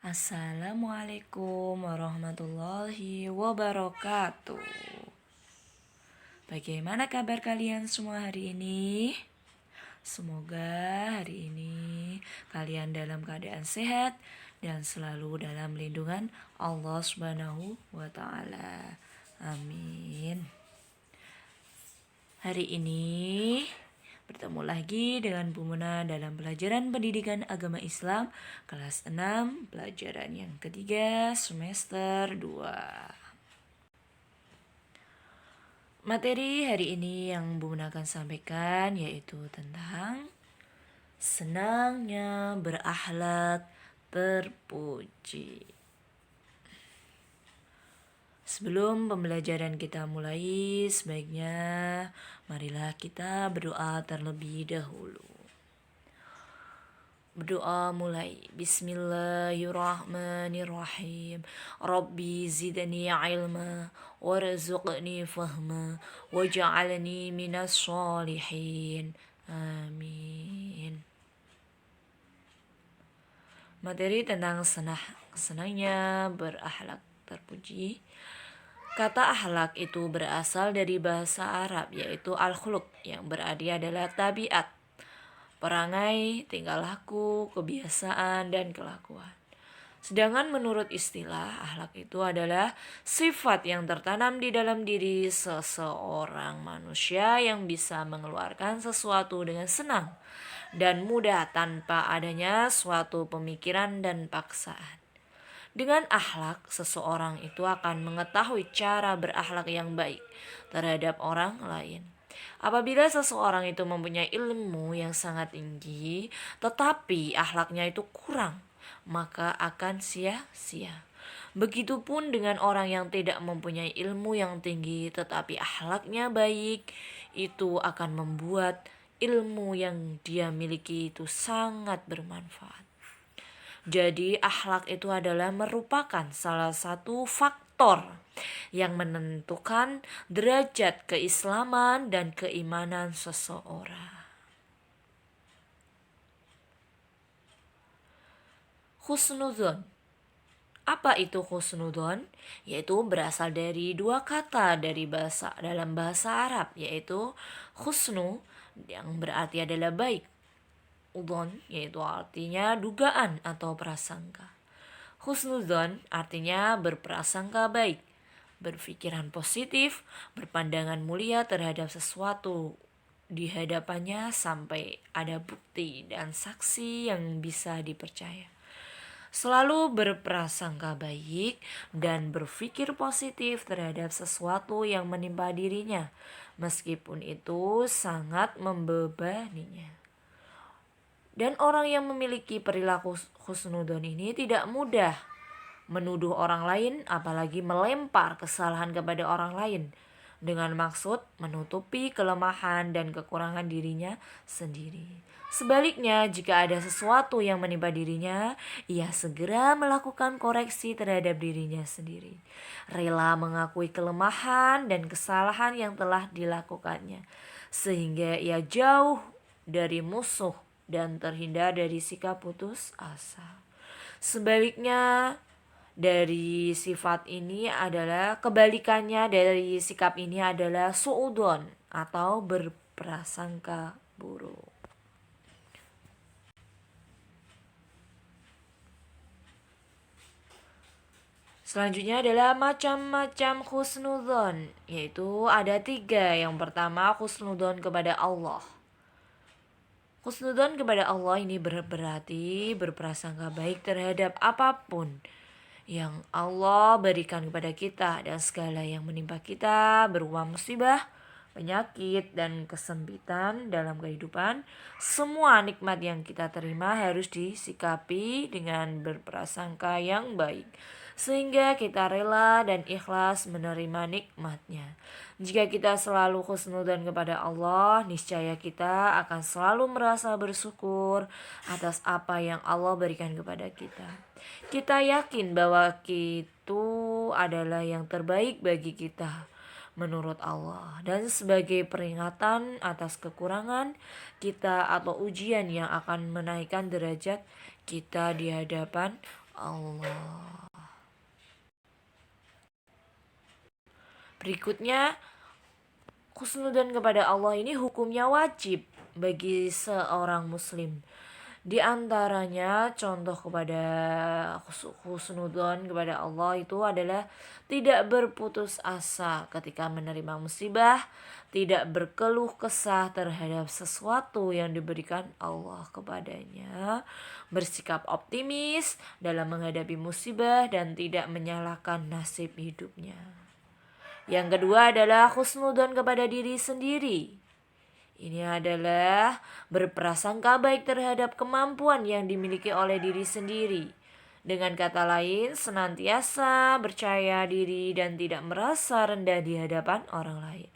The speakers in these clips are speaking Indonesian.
Assalamualaikum warahmatullahi wabarakatuh. Bagaimana kabar kalian semua hari ini? Semoga hari ini kalian dalam keadaan sehat dan selalu dalam lindungan Allah Subhanahu wa taala. Amin. Hari ini bertemu lagi dengan Bu Muna dalam pelajaran pendidikan agama Islam kelas 6 pelajaran yang ketiga semester 2. Materi hari ini yang Bu Muna akan sampaikan yaitu tentang senangnya berakhlak terpuji. Sebelum pembelajaran kita mulai, sebaiknya marilah kita berdoa terlebih dahulu. Berdoa mulai. Bismillahirrahmanirrahim. Rabbi zidni ilma warzuqni fahma waj'alni minas sholihin. Amin. Materi tentang senangnya berakhlak terpuji. Kata akhlak itu berasal dari bahasa Arab yaitu al-khuluq yang berarti adalah tabiat, perangai, tingkah laku, kebiasaan, dan kelakuan. Sedangkan menurut istilah, akhlak itu adalah sifat yang tertanam di dalam diri seseorang manusia yang bisa mengeluarkan sesuatu dengan senang dan mudah tanpa adanya suatu pemikiran dan paksaan. Dengan akhlak, seseorang itu akan mengetahui cara berakhlak yang baik terhadap orang lain. Apabila seseorang itu mempunyai ilmu yang sangat tinggi, tetapi akhlaknya itu kurang, maka akan sia-sia. Begitupun dengan orang yang tidak mempunyai ilmu yang tinggi, tetapi akhlaknya baik, itu akan membuat ilmu yang dia miliki itu sangat bermanfaat. Jadi akhlak itu adalah merupakan salah satu faktor yang menentukan derajat keislaman dan keimanan seseorang. Husnudzon. Apa itu husnudzon? Yaitu berasal dari dua kata dalam bahasa Arab, yaitu husnu yang berarti adalah baik, udzon yaitu artinya dugaan atau prasangka. Husnudzon artinya berprasangka baik, berpikiran positif, berpandangan mulia terhadap sesuatu di hadapannya sampai ada bukti dan saksi yang bisa dipercaya. Selalu berprasangka baik dan berpikir positif terhadap sesuatu yang menimpa dirinya, meskipun itu sangat membebaninya. Dan orang yang memiliki perilaku husnudzon ini tidak mudah menuduh orang lain, apalagi melempar kesalahan kepada orang lain dengan maksud menutupi kelemahan dan kekurangan dirinya sendiri. Sebaliknya, jika ada sesuatu yang menimpa dirinya, ia segera melakukan koreksi terhadap dirinya sendiri, rela mengakui kelemahan dan kesalahan yang telah dilakukannya, sehingga ia jauh dari musuh dan terhindar dari sikap putus asa. Sebaliknya dari sifat ini adalah kebalikannya dari sikap ini adalah suudon atau berprasangka buruk. Selanjutnya adalah macam-macam husnudzon, yaitu ada 3. Yang pertama husnudzon kepada Allah. Husnudzon kepada Allah ini berarti berprasangka baik terhadap apapun yang Allah berikan kepada kita dan segala yang menimpa kita berupa musibah, penyakit, dan kesempitan dalam kehidupan. Semua nikmat yang kita terima harus disikapi dengan berprasangka yang baik, sehingga kita rela dan ikhlas menerima nikmatnya. Jika kita selalu husnudzon kepada Allah, niscaya kita akan selalu merasa bersyukur atas apa yang Allah berikan kepada kita. Kita yakin bahwa itu adalah yang terbaik bagi kita menurut Allah, dan sebagai peringatan atas kekurangan kita atau ujian yang akan menaikkan derajat kita di hadapan Allah. Berikutnya, husnudzon kepada Allah ini hukumnya wajib bagi seorang muslim. Di antaranya contoh kepada husnudzon kepada Allah itu adalah tidak berputus asa ketika menerima musibah, tidak berkeluh kesah terhadap sesuatu yang diberikan Allah kepadanya, bersikap optimis dalam menghadapi musibah dan tidak menyalahkan nasib hidupnya. Yang kedua adalah husnudzon kepada diri sendiri. Ini adalah berprasangka baik terhadap kemampuan yang dimiliki oleh diri sendiri. Dengan kata lain, senantiasa percaya diri dan tidak merasa rendah di hadapan orang lain.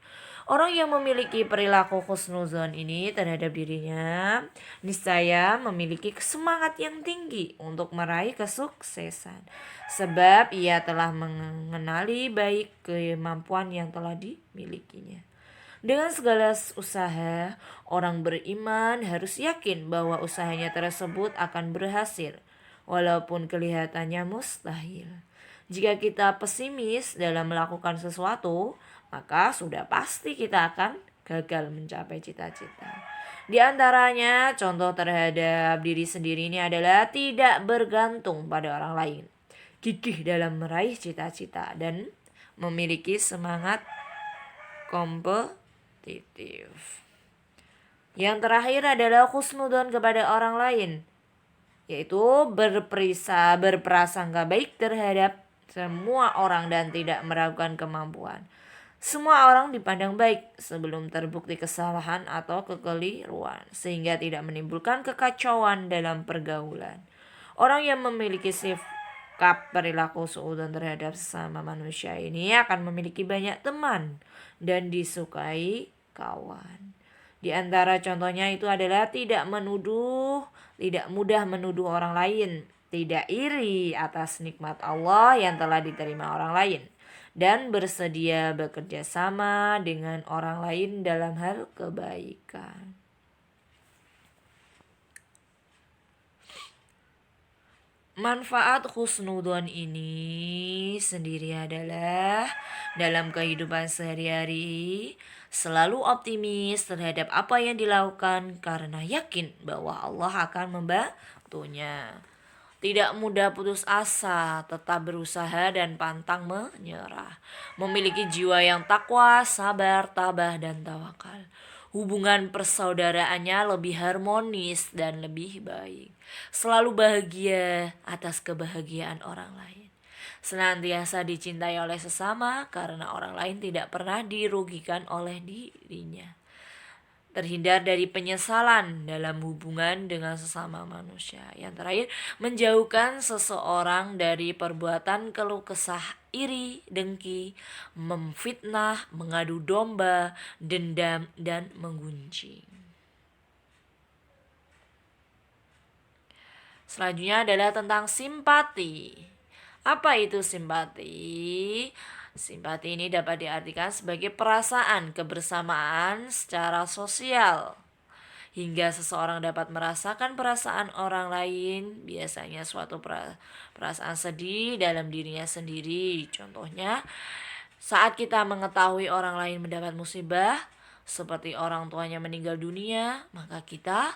Orang yang memiliki perilaku husnudzon ini terhadap dirinya, niscaya memiliki semangat yang tinggi untuk meraih kesuksesan. Sebab ia telah mengenali baik kemampuan yang telah dimilikinya. Dengan segala usaha, orang beriman harus yakin bahwa usahanya tersebut akan berhasil, walaupun kelihatannya mustahil. Jika kita pesimis dalam melakukan sesuatu, maka sudah pasti kita akan gagal mencapai cita-cita. Di antaranya, contoh terhadap diri sendiri ini adalah tidak bergantung pada orang lain, gigih dalam meraih cita-cita, dan memiliki semangat kompetitif. Yang terakhir adalah husnudzon kepada orang lain, yaitu berprasangka baik terhadap semua orang dan tidak meragukan kemampuan. Semua orang dipandang baik sebelum terbukti kesalahan atau kekeliruan, sehingga tidak menimbulkan kekacauan dalam pergaulan. Orang yang memiliki sikap perilaku suudzon terhadap sesama manusia ini akan memiliki banyak teman dan disukai kawan. Di antara contohnya itu adalah tidak mudah menuduh orang lain, tidak iri atas nikmat Allah yang telah diterima orang lain, dan bersedia bekerja sama dengan orang lain dalam hal kebaikan. Manfaat husnudzon ini sendiri adalah dalam kehidupan sehari-hari selalu optimis terhadap apa yang dilakukan karena yakin bahwa Allah akan membantunya. Tidak mudah putus asa, tetap berusaha dan pantang menyerah. Memiliki jiwa yang takwa, sabar, tabah, dan tawakal. Hubungan persaudaraannya lebih harmonis dan lebih baik. Selalu bahagia atas kebahagiaan orang lain. Senantiasa dicintai oleh sesama karena orang lain tidak pernah dirugikan oleh dirinya. Terhindar dari penyesalan dalam hubungan dengan sesama manusia. Yang terakhir, menjauhkan seseorang dari perbuatan keluh kesah, iri, dengki, memfitnah, mengadu domba, dendam, dan menggunjing. Selanjutnya adalah tentang simpati. Apa itu simpati? Simpati ini dapat diartikan sebagai perasaan kebersamaan secara sosial, hingga seseorang dapat merasakan perasaan orang lain, biasanya suatu perasaan sedih dalam dirinya sendiri. Contohnya, saat kita mengetahui orang lain mendapat musibah, seperti orang tuanya meninggal dunia, maka kita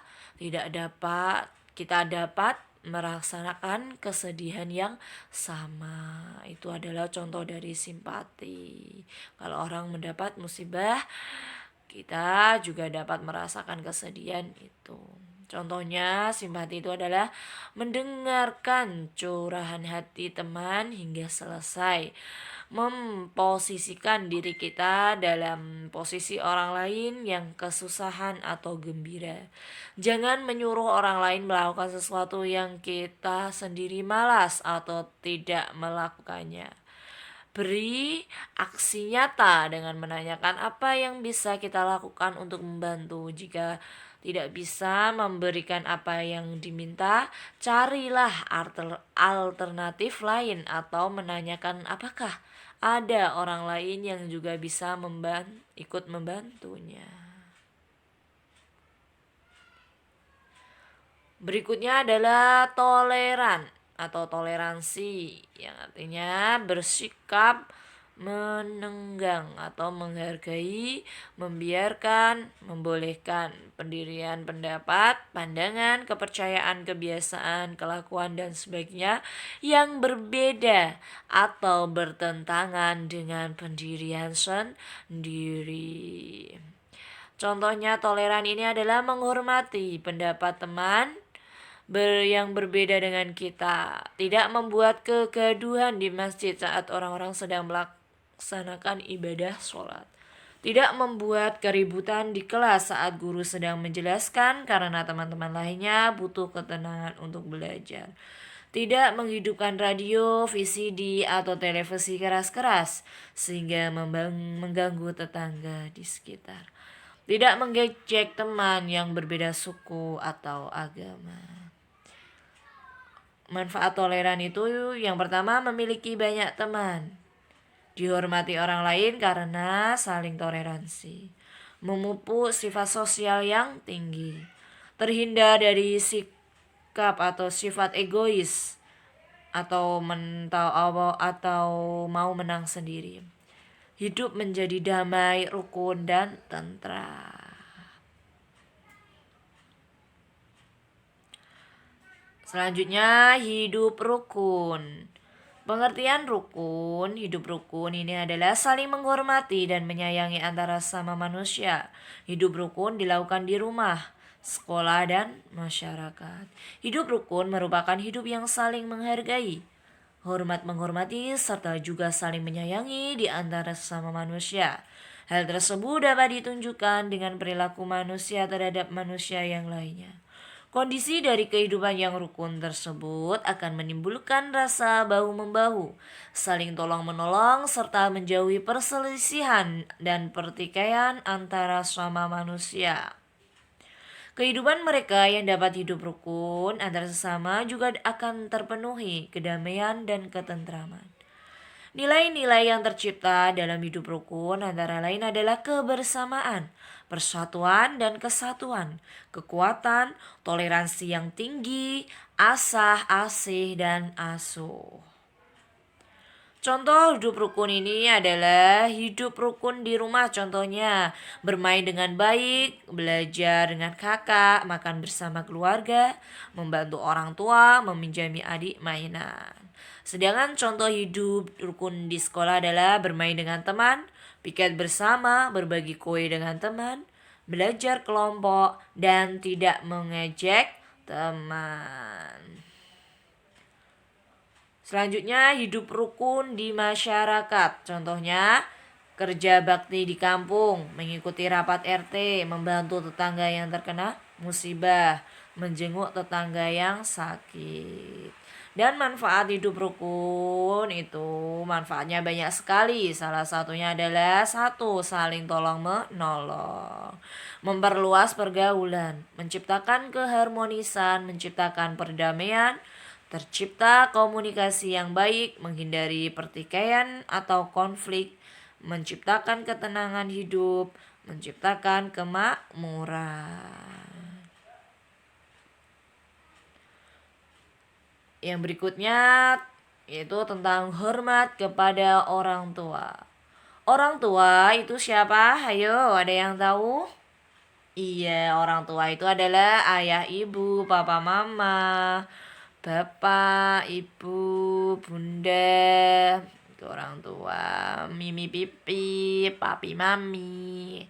dapat merasakan kesedihan yang sama. Itu adalah contoh dari simpati. Kalau orang mendapat musibah, kita juga dapat merasakan kesedihan itu. Contohnya, simpati itu adalah mendengarkan curahan hati teman hingga selesai, memposisikan diri kita dalam posisi orang lain yang kesusahan atau gembira. Jangan menyuruh orang lain melakukan sesuatu yang kita sendiri malas atau tidak melakukannya. Beri aksi nyata dengan menanyakan apa yang bisa kita lakukan untuk membantu. Jika tidak bisa memberikan apa yang diminta, carilah alternatif lain atau menanyakan apakah ada orang lain yang juga bisa ikut membantunya. Berikutnya adalah toleran. atau toleransi, yang artinya bersikap menenggang atau menghargai, membiarkan, membolehkan pendirian pendapat, pandangan, kepercayaan, kebiasaan, kelakuan dan sebagainya yang berbeda atau bertentangan dengan pendirian sendiri. Contohnya toleran ini adalah menghormati pendapat teman yang berbeda dengan kita, tidak membuat kegaduhan di masjid saat orang-orang sedang melaksanakan ibadah sholat, tidak membuat keributan di kelas saat guru sedang menjelaskan karena teman-teman lainnya butuh ketenangan untuk belajar, tidak menghidupkan radio, VCD, atau televisi keras-keras sehingga mengganggu tetangga di sekitar, tidak mengejek teman yang berbeda suku atau agama. Manfaat toleran itu yang pertama, memiliki banyak teman, dihormati orang lain karena saling toleransi, memupuk sifat sosial yang tinggi, terhindar dari sikap atau sifat egois atau mau menang sendiri, hidup menjadi damai, rukun, dan tentram. Selanjutnya, hidup rukun. Pengertian rukun, hidup rukun ini adalah saling menghormati dan menyayangi antara sesama manusia. Hidup rukun dilakukan di rumah, sekolah, dan masyarakat. Hidup rukun merupakan hidup yang saling menghargai, hormat menghormati, serta juga saling menyayangi di antara sesama manusia. Hal tersebut dapat ditunjukkan dengan perilaku manusia terhadap manusia yang lainnya. Kondisi dari kehidupan yang rukun tersebut akan menimbulkan rasa bahu-membahu, saling tolong-menolong, serta menjauhi perselisihan dan pertikaian antara sesama manusia. Kehidupan mereka yang dapat hidup rukun antara sesama juga akan terpenuhi kedamaian dan ketentraman. Nilai-nilai yang tercipta dalam hidup rukun antara lain adalah kebersamaan, persatuan dan kesatuan, kekuatan, toleransi yang tinggi, asah, asih, dan asuh. Contoh hidup rukun ini adalah hidup rukun di rumah, contohnya bermain dengan baik, belajar dengan kakak, makan bersama keluarga, membantu orang tua, meminjami adik mainan. Sedangkan contoh hidup rukun di sekolah adalah bermain dengan teman, piket bersama, berbagi kue dengan teman, belajar kelompok, dan tidak mengejek teman. Selanjutnya, hidup rukun di masyarakat. Contohnya, kerja bakti di kampung, mengikuti rapat RT, membantu tetangga yang terkena musibah, menjenguk tetangga yang sakit. Dan manfaat hidup rukun itu manfaatnya banyak sekali. Salah satunya adalah 1. Saling tolong menolong, memperluas pergaulan, menciptakan keharmonisan, menciptakan perdamaian, tercipta komunikasi yang baik, menghindari pertikaian atau konflik, menciptakan ketenangan hidup, menciptakan kemakmuran. Yang berikutnya yaitu tentang hormat kepada orang tua. Orang tua itu siapa? Ayo, ada yang tahu? Iya, orang tua itu adalah ayah, ibu, papa, mama, bapak, ibu, bunda, itu orang tua, mimi, pipi, papi, mami.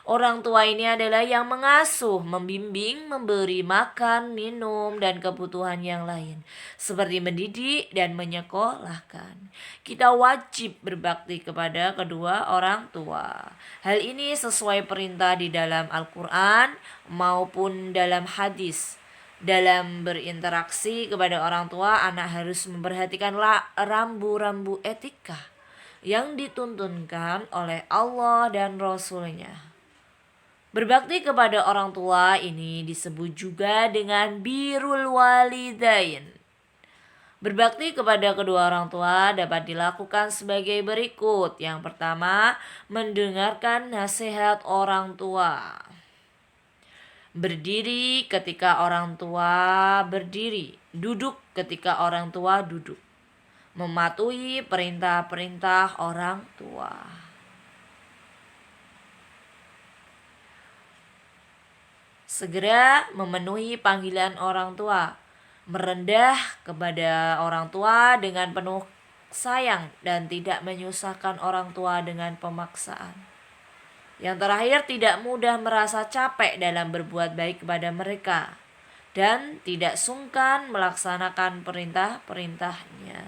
Orang tua ini adalah yang mengasuh, membimbing, memberi makan, minum, dan kebutuhan yang lain, seperti mendidik dan menyekolahkan. Kita wajib berbakti kepada kedua orang tua. Hal ini sesuai perintah di dalam Al-Quran maupun dalam hadis. Dalam berinteraksi kepada orang tua, anak harus memperhatikan rambu-rambu etika yang dituntunkan oleh Allah dan Rasul-Nya. Berbakti kepada orang tua ini disebut juga dengan birrul walidain. Berbakti kepada kedua orang tua dapat dilakukan sebagai berikut. Yang pertama, mendengarkan nasihat orang tua. berdiri ketika orang tua berdiri, duduk ketika orang tua duduk, mematuhi perintah-perintah orang tua. Segera memenuhi panggilan orang tua, merendah kepada orang tua dengan penuh sayang dan tidak menyusahkan orang tua dengan pemaksaan. Yang terakhir, tidak mudah merasa capek dalam berbuat baik kepada mereka dan tidak sungkan melaksanakan perintah-perintahnya.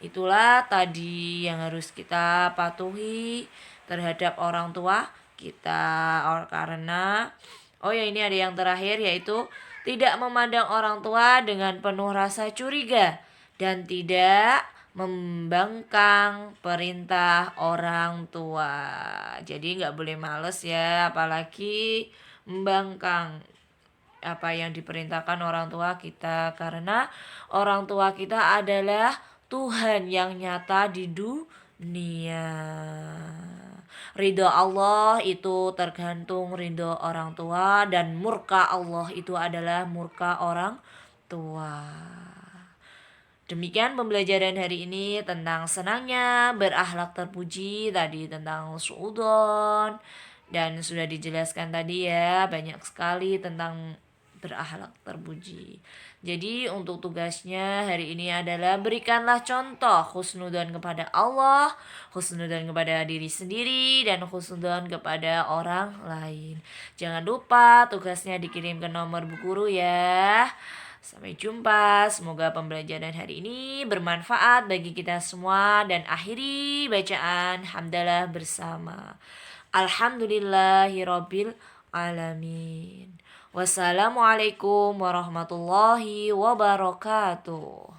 Itulah tadi yang harus kita patuhi terhadap orang tua kita, karena ini ada yang terakhir, yaitu tidak memandang orang tua dengan penuh rasa curiga dan tidak membangkang perintah orang tua. Jadi nggak boleh males ya, apalagi membangkang apa yang diperintahkan orang tua kita, karena orang tua kita adalah Tuhan yang nyata di dunia. Ridho Allah itu tergantung ridho orang tua, dan murka Allah itu adalah murka orang tua. Demikian pembelajaran hari ini tentang senangnya berakhlak terpuji, tadi tentang suudzon, dan sudah dijelaskan tadi ya banyak sekali tentang berakhlak terpuji. Jadi untuk tugasnya hari ini adalah berikanlah contoh husnudzon kepada Allah, husnudzon kepada diri sendiri, dan husnudzon kepada orang lain. Jangan lupa tugasnya dikirim ke nomor Bu Guru ya. Sampai jumpa, semoga pembelajaran hari ini bermanfaat bagi kita semua, dan akhiri bacaan hamdalah bersama. Alhamdulillahirabbil alamin. Wassalamualaikum warahmatullahi wabarakatuh.